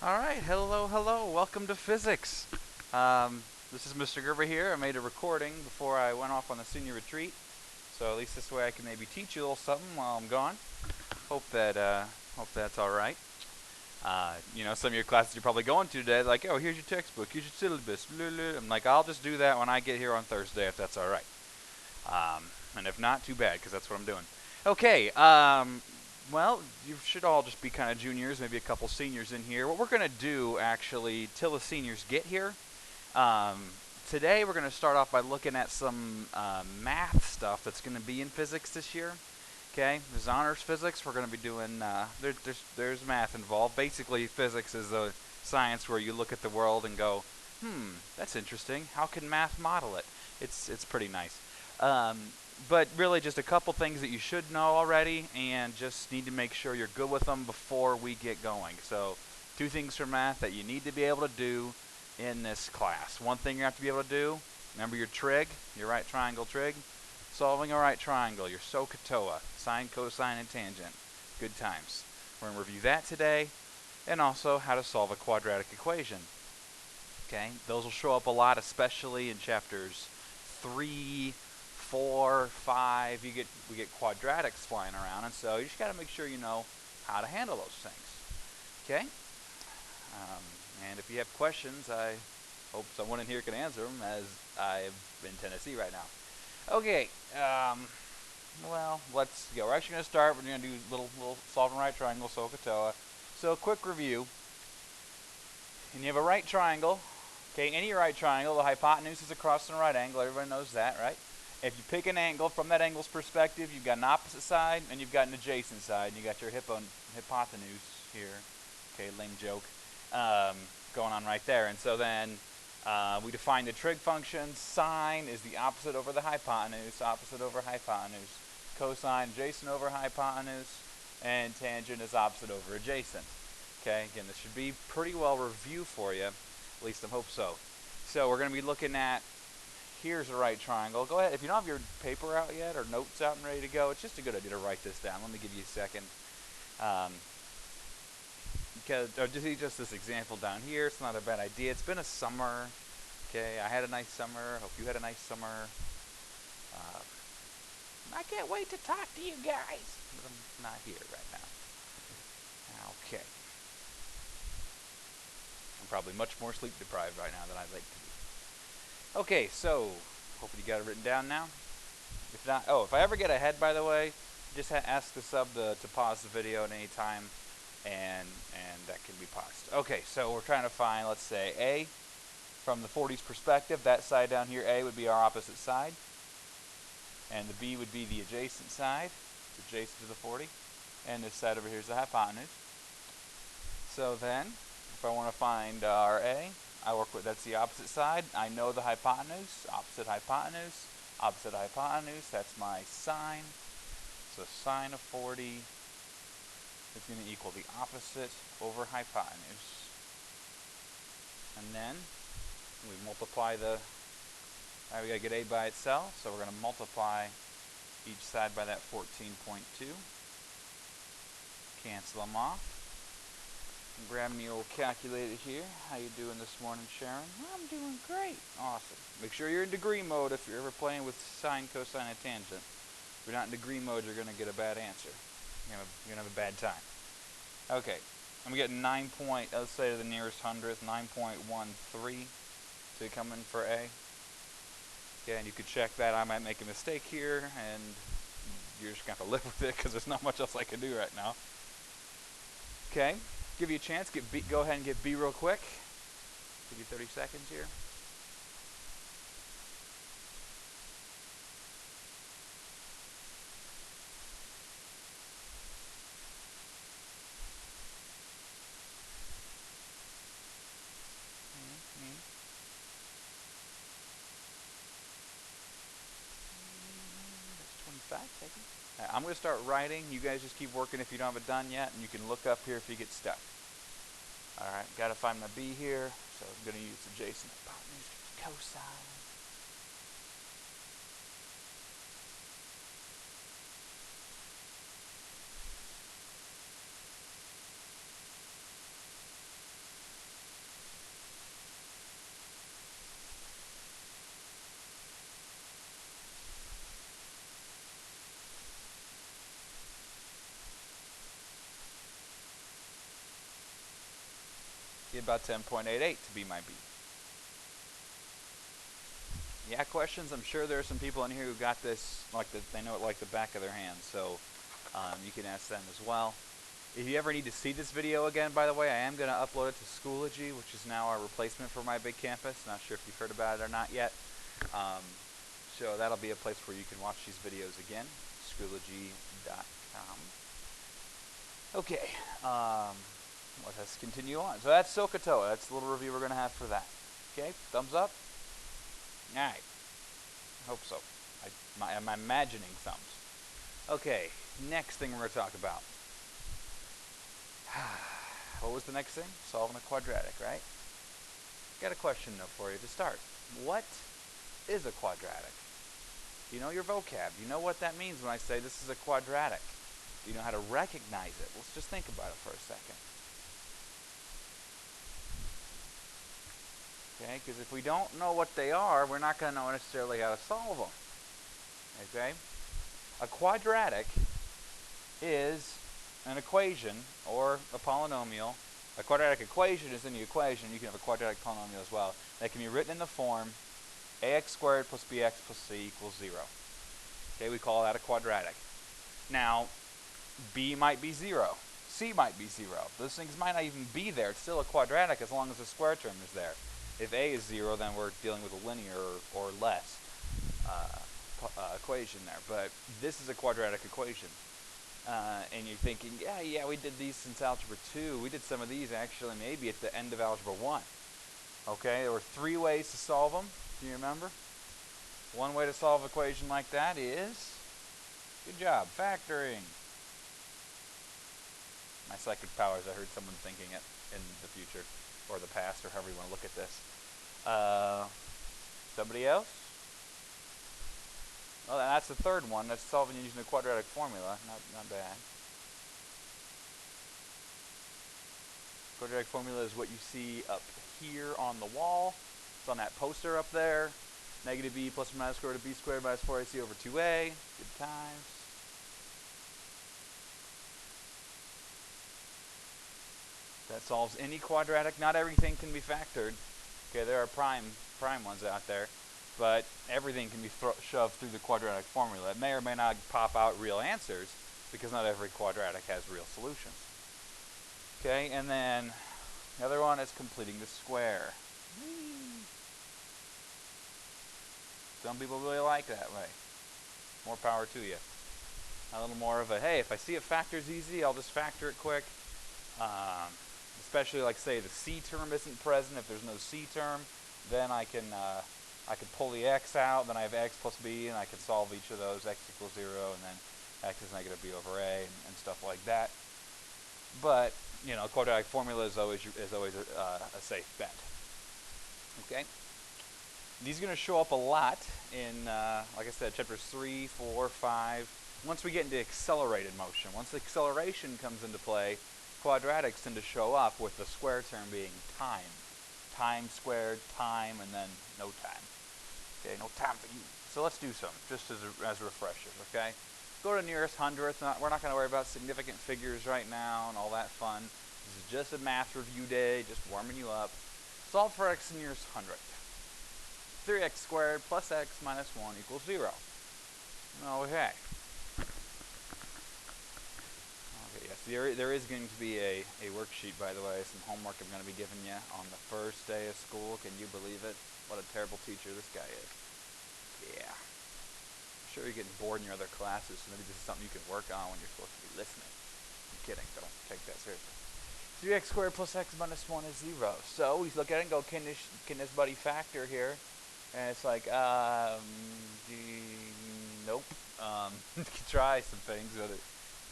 All right, hello, welcome to physics. This is Mr. Gerber here. I made a recording before I went off on the senior retreat, so at least this way I can maybe teach you a little something while I'm gone. Hope that's all right. Some of your classes you're probably going to today, like, oh, here's your textbook, here's your syllabus. Blah, blah. I'm like, I'll just do that when I get here on Thursday, if that's all right. And if not, too bad, because that's what I'm doing. Okay, well, you should all just be kind of juniors, maybe a couple seniors in here. What we're going to do, actually, till the seniors get here, um, today we're going to start off by looking at some math stuff that's going to be in physics this year. Okay, there's honors physics. We're going to be doing, there's math involved. Basically, physics is a science where you look at the world and go, that's interesting. How can math model it? It's pretty nice. But really just a couple things that you should know already and just need to make sure you're good with them before we get going. So 2 things for math that you need to be able to do in this class. One thing you have to be able to do, remember your trig, your right triangle trig. Solving a right triangle, your SOHCAHTOA, sine, cosine, and tangent. Good times. We're going to review that today, and also how to solve a quadratic equation. Okay, those will show up a lot, especially in chapters 3, 4, 5. We get quadratics flying around, and so you just got to make sure you know how to handle those things. Okay, and if you have questions, I hope someone in here can answer them, as I'm in Tennessee right now. Okay, well, let's go. We're actually going to start. We're going to do little solving right triangle, SOHCAHTOA. So, quick review. And you have a right triangle. Okay, any right triangle, the hypotenuse is across the right angle. Everybody knows that, right? If you pick an angle, from that angle's perspective, you've got an opposite side and you've got an adjacent side. And you got your hypotenuse here. Okay, lame joke. Going on right there. And so then we define the trig function. Sine is the opposite over the hypotenuse, opposite over hypotenuse. Cosine, adjacent over hypotenuse. And tangent is opposite over adjacent. Okay, again, this should be pretty well reviewed for you. At least I hope so. So we're going to be looking at, here's a right triangle. Go ahead, if you don't have your paper out yet or notes out and ready to go, it's just a good idea to write this down. Let me give you a second. Just this example down here, it's not a bad idea. It's been a summer. Okay, I had a nice summer. Hope you had a nice summer. I can't wait to talk to you guys, but I'm not here right now. Okay. I'm probably much more sleep deprived right now than I'd like to be. Okay, so hopefully you got it written down now. If not, if I ever get ahead, by the way, just ask the sub to pause the video at any time, and that can be paused. Okay, so we're trying to find, let's say, A. From the 40's perspective, that side down here, A, would be our opposite side. And the B would be the adjacent side. It's adjacent to the 40. And this side over here is the hypotenuse. So then, if I want to find our A, I work with, that's the opposite side. I know the hypotenuse, opposite hypotenuse, that's my sine. So sine of 40 is going to equal the opposite over hypotenuse. And then we multiply we got to get A by itself, so we're going to multiply each side by that 14.2. Cancel them off. Grab me old calculator here. How you doing this morning, Sharon? I'm doing great. Awesome. Make sure you're in degree mode if you're ever playing with sine, cosine, and tangent. If you're not in degree mode, you're going to get a bad answer. You're going to have a bad time. Okay. I'm getting let's say to the nearest hundredth, 9.13 to come in for A. Okay, and you could check that. I might make a mistake here, and you're just going to have to live with it because there's not much else I can do right now. Okay. Give you a chance. Go ahead and get B real quick. Give you 30 seconds here. That's 25 seconds. Right, I'm going to start writing. You guys just keep working if you don't have it done yet, and you can look up here if you get stuck. All right, got to find my B here, so I'm going to use adjacent hypotenuse cosine. Get about 10.88 to be my b. Yeah, questions? I'm sure there are some people in here who got this, they know it like the back of their hand, so you can ask them as well. If you ever need to see this video again, by the way, I am going to upload it to Schoology, which is now our replacement for my big campus. Not sure if you've heard about it or not yet. So that'll be a place where you can watch these videos again, Schoology.com. Okay, let's continue on. So that's SOHCAHTOA. That's the little review we're going to have for that. Okay, thumbs up? Alright. Hope so. I'm imagining thumbs. Okay, next thing we're going to talk about. What was the next thing? Solving a quadratic, right? Got a question though for you to start. What is a quadratic? You know your vocab. You know what that means when I say this is a quadratic. You know how to recognize it. Let's just think about it for a second. Okay, because if we don't know what they are, we're not going to know necessarily how to solve them. Okay? A quadratic is an equation or a polynomial. A quadratic equation is in the equation. You can have a quadratic polynomial as well. That can be written in the form ax squared plus bx plus c equals 0. Okay, we call that a quadratic. Now, b might be 0. C might be 0. Those things might not even be there. It's still a quadratic as long as the square term is there. If a is 0, then we're dealing with a linear or less equation there. But this is a quadratic equation. And you're thinking, yeah, we did these since Algebra 2. We did some of these actually maybe at the end of Algebra 1. Okay, there were 3 ways to solve them. Do you remember? One way to solve an equation like that is, good job, factoring. My psychic powers, I heard someone thinking it in the future, or the past, or however you want to look at this. Somebody else? Well, that's the third one. That's solving using the quadratic formula. Not bad. Quadratic formula is what you see up here on the wall. It's on that poster up there. Negative b plus or minus square root of b squared minus 4ac over 2a. Good times. That solves any quadratic. Not everything can be factored. Okay, there are prime ones out there. But everything can be shoved through the quadratic formula. It may or may not pop out real answers because not every quadratic has real solutions. Okay, and then the other one is completing the square. Some people really like that way. More power to you. A little more of a, hey, if I see a factor's easy, I'll just factor it quick. Especially like say the c term isn't present. If there's no c term, then I can pull the x out, then I have x plus b, and I can solve each of those, x equals 0, and then x is negative b over a, and stuff like that. But, you know, quadratic formula is always a safe bet. Okay? These are going to show up a lot in, like I said, chapters 3, 4, 5. Once we get into accelerated motion, once acceleration comes into play, quadratics tend to show up with the square term being time. Time squared, time, and then no time. Okay, no time for you. So let's do some, just as refreshers, okay? Go to nearest hundredth. We're not going to worry about significant figures right now and all that fun. This is just a math review day, just warming you up. Solve for x in nearest hundredth. 3x squared plus x minus 1 equals 0. Okay. Yes, there is going to be a worksheet, by the way, some homework I'm going to be giving you on the first day of school. Can you believe it? What a terrible teacher this guy is. Yeah. I'm sure you're getting bored in your other classes, so maybe this is something you can work on when you're supposed to be listening. I'm kidding, don't take that seriously. 3x squared plus x minus 1 is 0. So we look at it and go, can this buddy factor here? And it's like, nope. You can try some things, but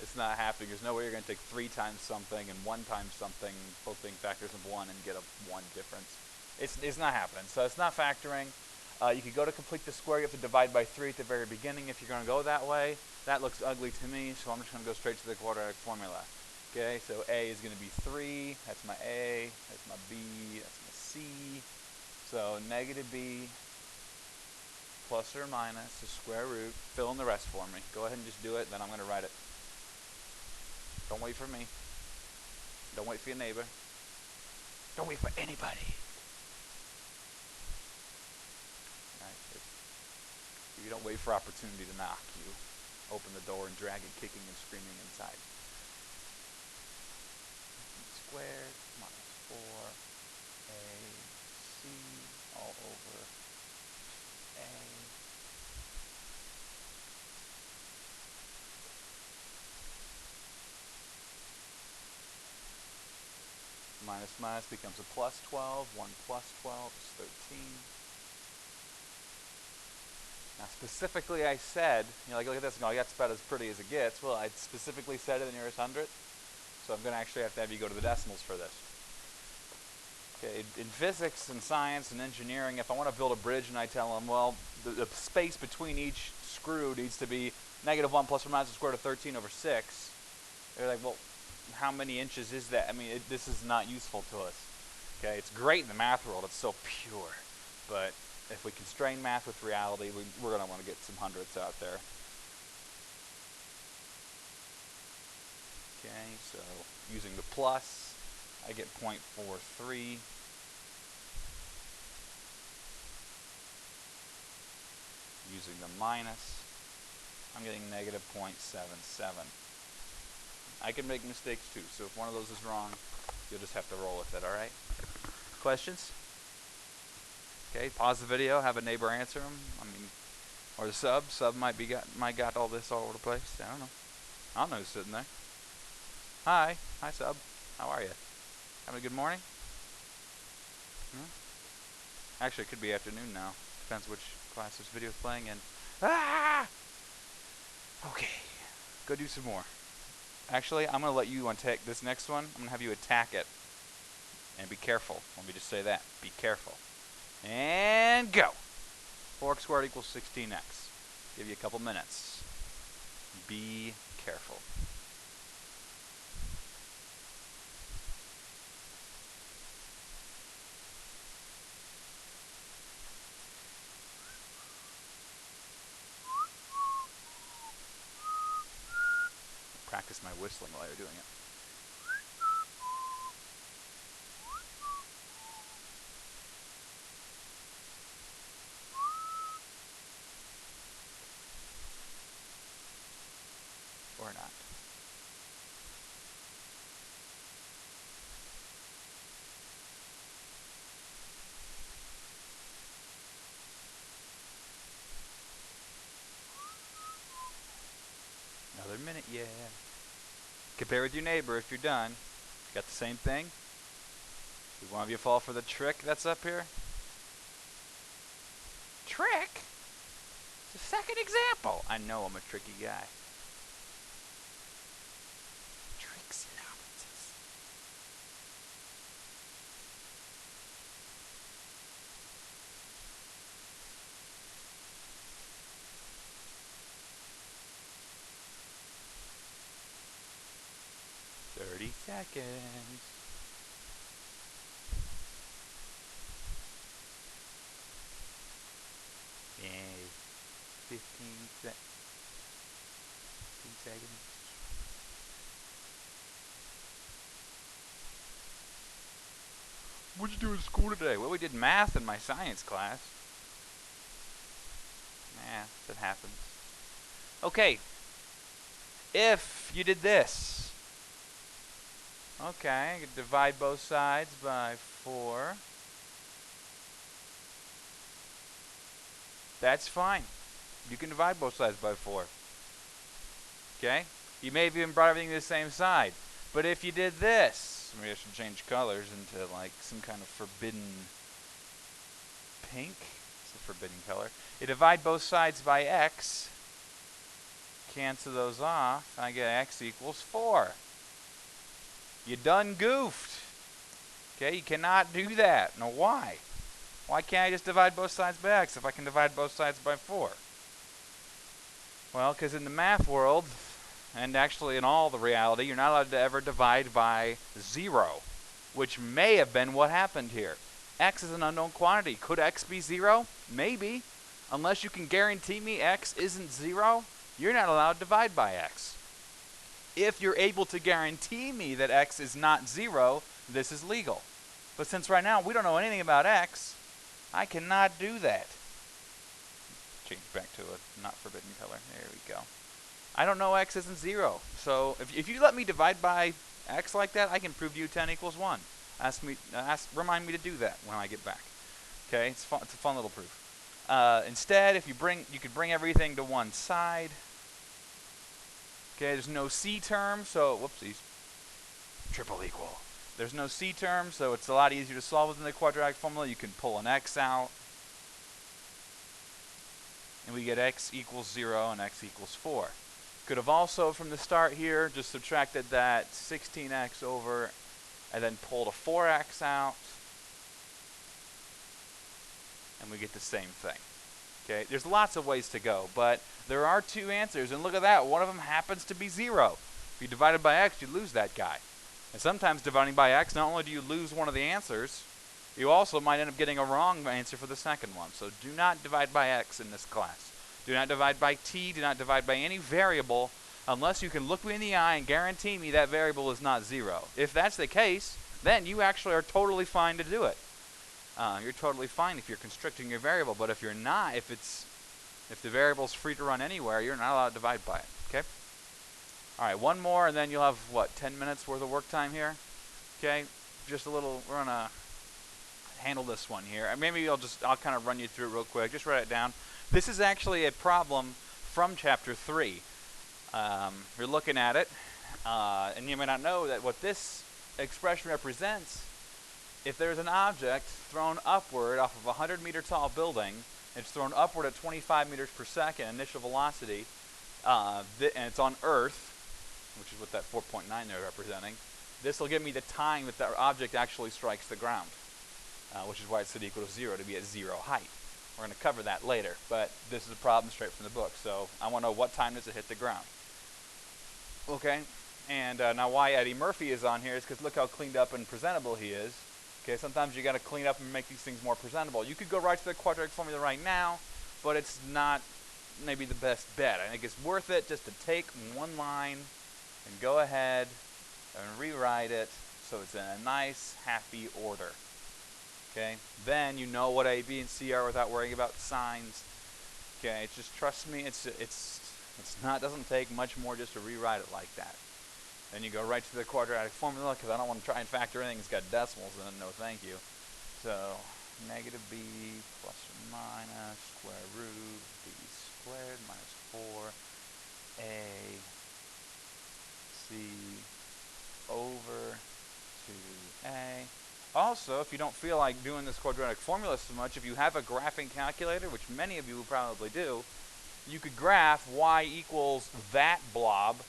it's not happening. There's no way you're going to take 3 times something and 1 times something, both being factors of 1, and get a 1 difference. It's not happening. So it's not factoring. You could go to complete the square. You have to divide by 3 at the very beginning if you're going to go that way. That looks ugly to me, so I'm just going to go straight to the quadratic formula. Okay, so a is going to be 3. That's my a. That's my b. That's my c. So negative b plus or minus the square root. Fill in the rest for me. Go ahead and just do it, then I'm going to write it. Don't wait for me. Don't wait for your neighbor. Don't wait for anybody. Right? You don't wait for opportunity to knock. You open the door and drag it kicking and screaming inside. Squared minus 4ac all over a. Minus minus becomes a plus 12. 1 plus 12 is 13. Now specifically I said, like, look at this, no, that's about as pretty as it gets. Well, I specifically said it in the nearest hundredth, so I'm going to actually have to have you go to the decimals for this. Okay, in physics and science and engineering, if I want to build a bridge and I tell them, well, the space between each screw needs to be -1 plus or minus the square root of 13 over 6, they're like, well, how many inches is that? I mean, this is not useful to us. Okay, it's great in the math world, it's so pure, but if we constrain math with reality, we're going to want to get some hundredths out there. Okay, so using the plus, I get 0.43. Using the minus, I'm getting -0.77. I can make mistakes too, so if one of those is wrong, you'll just have to roll with it, alright? Questions? Okay, pause the video, have a neighbor answer them. I mean, or the sub. Sub might got all this all over the place. I don't know. I don't know who's sitting there. Hi. Hi, sub. How are you? Having a good morning? Actually, it could be afternoon now. Depends which class this video is playing in. Ah! Okay. Go do some more. Actually, I'm going to let you attack this next one. I'm going to have you attack it. And be careful. Let me just say that. Be careful. And go. 4x squared equals 16x. Give you a couple minutes. Be careful. Practice my whistling while you're doing it. Or not. Another minute, yeah. Compare with your neighbor if you're done. Got the same thing? Did one of you fall for the trick that's up here? Trick? It's the second example. I know I'm a tricky guy. Tricks and opposites. Seconds. Yay. 15 seconds. What'd you do in school today? Well, we did math in my science class. That happens. Okay. If you did this. Okay, you could divide both sides by 4. That's fine. You can divide both sides by 4. Okay? You may have even brought everything to the same side. But if you did this, maybe I should change colors into like some kind of forbidden pink. It's a forbidden color. You divide both sides by x. Cancel those off. I get x equals 4. You done goofed. Okay, you cannot do that. Now why? Why can't I just divide both sides by x if I can divide both sides by 4? Well, because in the math world, and actually in all the reality, you're not allowed to ever divide by 0, which may have been what happened here. X is an unknown quantity. Could x be 0? Maybe. Unless you can guarantee me x isn't 0, you're not allowed to divide by x. If you're able to guarantee me that x is not 0, this is legal. But since right now we don't know anything about x, I cannot do that. Change back to a not forbidden color. There we go. I don't know x isn't 0. So if you let me divide by x like that, I can prove to you 10 equals 1. Remind me to do that when I get back. Okay, it's fun. It's a fun little proof. Instead, if you could bring everything to one side. Okay, there's no c term, so whoopsies. Triple equal. There's no c term, so it's a lot easier to solve within the quadratic formula. You can pull an x out, and we get x equals 0 and x equals 4. Could have also, from the start here, just subtracted that 16x over, and then pulled a 4x out, and we get the same thing. Okay, there's lots of ways to go, but there are two answers, and look at that. One of them happens to be 0. If you divide it by x, you lose that guy. And sometimes dividing by x, not only do you lose one of the answers, you also might end up getting a wrong answer for the second one. So do not divide by x in this class. Do not divide by t. Do not divide by any variable unless you can look me in the eye and guarantee me that variable is not 0. If that's the case, then you actually are totally fine to do it. You're totally fine if you're constricting your variable, but if you're not, if the variable's free to run anywhere, you're not allowed to divide by it. Okay? All right, one more, and then you'll have, 10 minutes worth of work time here? Okay? Just a little, we're gonna handle this one here. Maybe I'll kind of run you through it real quick. Just write it down. This is actually a problem from chapter 3. You're looking at it, and you may not know that what this expression represents. If there's an object thrown upward off of a 100-meter tall building, it's thrown upward at 25 meters per second initial velocity, and it's on Earth, which is what that 4.9 they're representing, this will give me the time that the object actually strikes the ground, which is why it's set equal to 0, to be at 0 height. We're going to cover that later, but this is a problem straight from the book, so I want to know what time does it hit the ground. Okay, and now why Eddie Murphy is on here is because look how cleaned up and presentable he is. Okay, sometimes you got to clean up and make these things more presentable. You could go right to the quadratic formula right now, but it's not maybe the best bet. I think it's worth it just to take one line and go ahead and rewrite it so it's in a nice, happy order. Okay, then you know what A, B, and C are without worrying about signs. Okay, just trust me, doesn't take much more just to rewrite it like that. Then you go right to the quadratic formula because I don't want to try and factor anything that's got decimals in it. No, thank you. So negative b plus or minus square root b squared minus 4a c over 2a. Also, if you don't feel like doing this quadratic formula so much, if you have a graphing calculator, which many of you probably do, you could graph y equals that blob.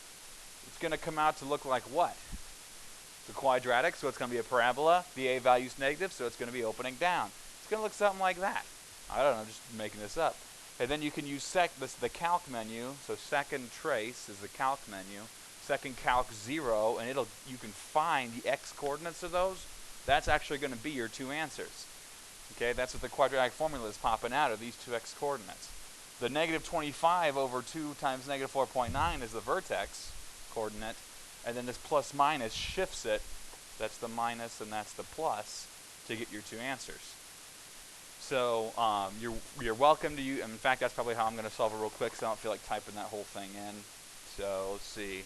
It's going to come out to look like what? It's a quadratic, so it's going to be a parabola. The a value is negative, so it's going to be opening down. It's going to look something like that. I don't know, just making this up. And then you can use the calc menu. So second trace is the calc menu. Second calc 0, and you can find the x coordinates of those. That's actually going to be your two answers. Okay, that's what the quadratic formula is popping out of, these two x coordinates. The negative 25 over 2 times negative 4.9 is the vertex coordinate, and then this plus minus shifts it. That's the minus and that's the plus to get your two answers. So you're welcome to use. In fact, that's probably how I'm going to solve it real quick, so I don't feel like typing that whole thing in. So let's see,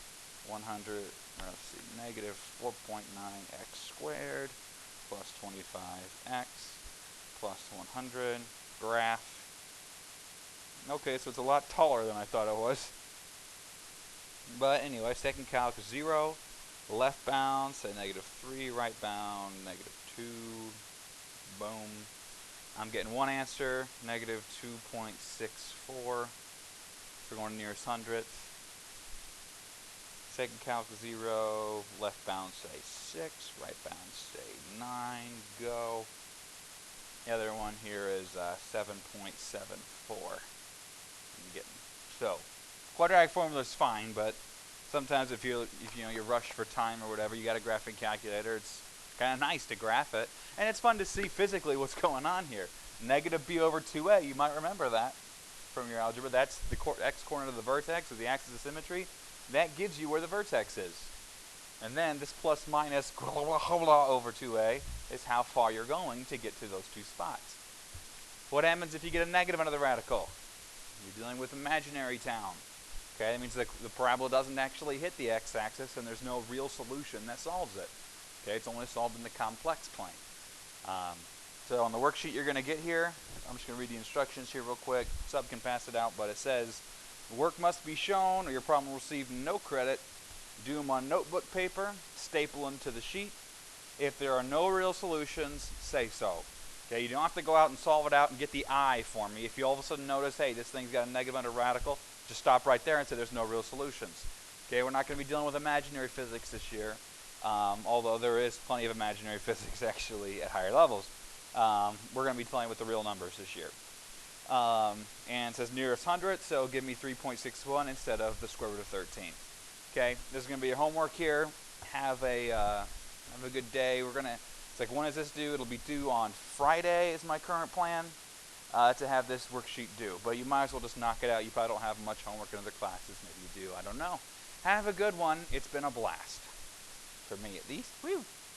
negative 4.9x squared plus 25x plus 100 graph. Okay, so it's a lot taller than I thought it was. But anyway, second calc 0, left bound, say negative 3, right bound, negative 2, boom. I'm getting one answer, negative 2.64 for going to nearest hundredth. Second calc 0, left bound say 6, right bound say 9, go. The other one here is 7.74. So, quadratic formula is fine, but sometimes if you're rushed for time or whatever, you got a graphing calculator. It's kind of nice to graph it, and it's fun to see physically what's going on here. Negative b over 2a, you might remember that from your algebra. That's the x coordinate of the vertex, or the axis of symmetry. That gives you where the vertex is. And then this plus minus over 2a is how far you're going to get to those two spots. What happens if you get a negative under the radical? You're dealing with imaginary town. Okay, that means the parabola doesn't actually hit the x-axis and there's no real solution that solves it. Okay, it's only solved in the complex plane. So on the worksheet you're going to get here, I'm just going to read the instructions here real quick. Sub can pass it out, but it says, work must be shown or your problem will receive no credit. Do them on notebook paper, staple them to the sheet. If there are no real solutions, say so. Okay, you don't have to go out and solve it out and get the I for me. If you all of a sudden notice, hey, this thing's got a negative under radical, just stop right there and say there's no real solutions. Okay, we're not going to be dealing with imaginary physics this year, although there is plenty of imaginary physics actually at higher levels. We're going to be playing with the real numbers this year. And it says nearest hundredth, so give me 3.61 instead of the square root of 13. Okay, this is going to be your homework here. Have a good day. It's like, when is this due? It'll be due on Friday is my current plan to have this worksheet due. But you might as well just knock it out. You probably don't have much homework in other classes. Maybe you do. I don't know. Have a good one. It's been a blast. For me, at least. Woo!